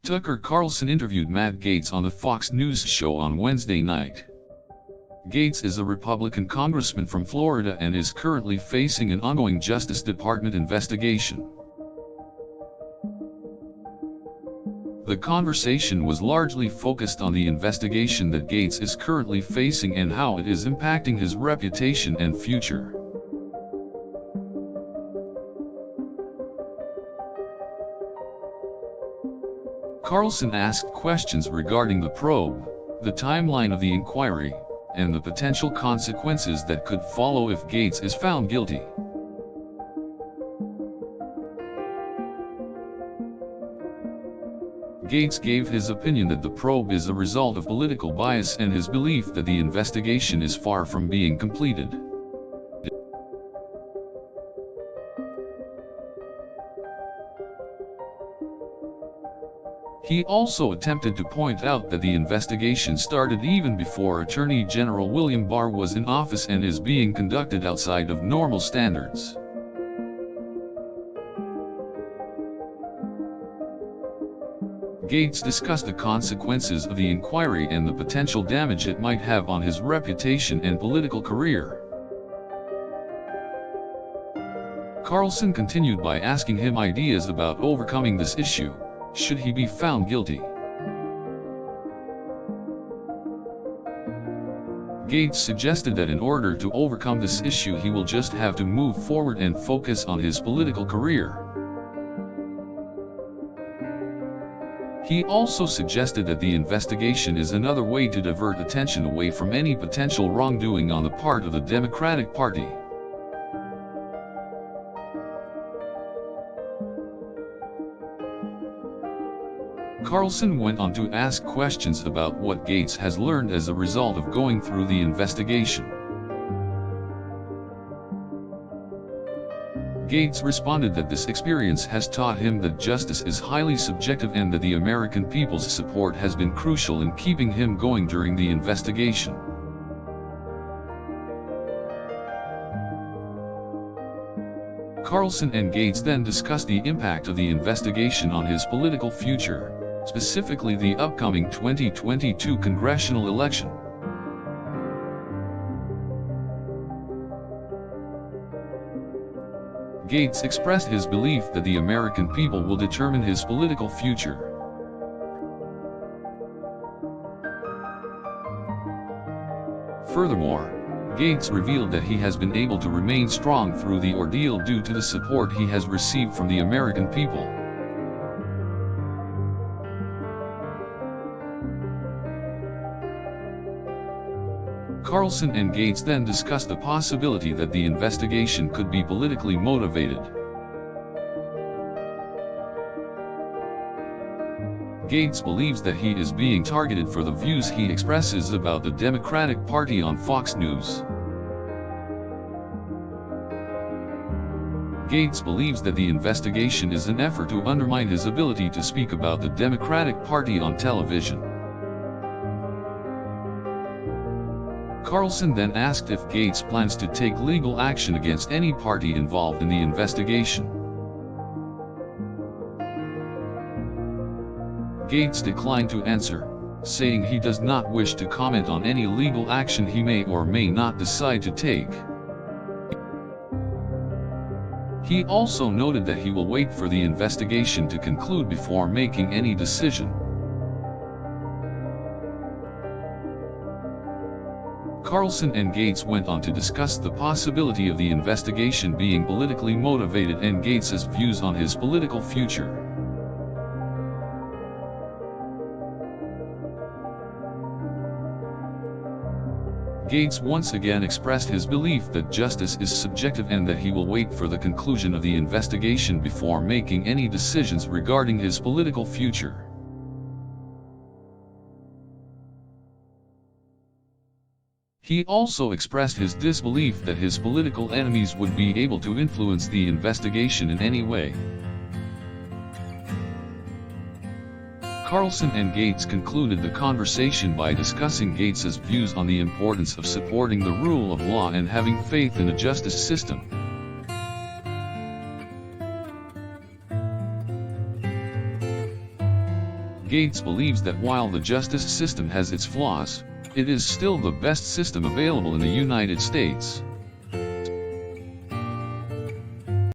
Tucker Carlson interviewed Matt Gaetz on the Fox News show on Wednesday night. Gaetz is a Republican congressman from Florida and is currently facing an ongoing Justice Department investigation. The conversation was largely focused on the investigation that Gaetz is currently facing and how it is impacting his reputation and future. Carlson asked questions regarding the probe, the timeline of the inquiry, and the potential consequences that could follow if Gaetz is found guilty. Gaetz gave his opinion that the probe is a result of political bias and his belief that the investigation is far from being completed. He also attempted to point out that the investigation started even before Attorney General William Barr was in office and is being conducted outside of normal standards. Gaetz discussed the consequences of the inquiry and the potential damage it might have on his reputation and political career. Carlson continued by asking him ideas about overcoming this issue, should he be found guilty. Gaetz suggested that in order to overcome this issue he will just have to move forward and focus on his political career. He also suggested that the investigation is another way to divert attention away from any potential wrongdoing on the part of the Democratic Party. Carlson went on to ask questions about what Gaetz has learned as a result of going through the investigation. Gaetz responded that this experience has taught him that justice is highly subjective and that the American people's support has been crucial in keeping him going during the investigation. Carlson and Gaetz then discussed the impact of the investigation on his political future, specifically the upcoming 2022 congressional election. Gaetz expressed his belief that the American people will determine his political future. Furthermore, Gaetz revealed that he has been able to remain strong through the ordeal due to the support he has received from the American people. Carlson and Gaetz then discussed the possibility that the investigation could be politically motivated. Gaetz believes that he is being targeted for the views he expresses about the Democratic Party on Fox News. Gaetz believes that the investigation is an effort to undermine his ability to speak about the Democratic Party on television. Carlson then asked if Gaetz plans to take legal action against any party involved in the investigation. Gaetz declined to answer, saying he does not wish to comment on any legal action he may or may not decide to take. He also noted that he will wait for the investigation to conclude before making any decision. Carlson and Gaetz went on to discuss the possibility of the investigation being politically motivated and Gaetz's views on his political future. Gaetz once again expressed his belief that justice is subjective and that he will wait for the conclusion of the investigation before making any decisions regarding his political future. He also expressed his disbelief that his political enemies would be able to influence the investigation in any way. Carlson and Gaetz concluded the conversation by discussing Gaetz's views on the importance of supporting the rule of law and having faith in the justice system. Gaetz believes that while the justice system has its flaws, it is still the best system available in the United States.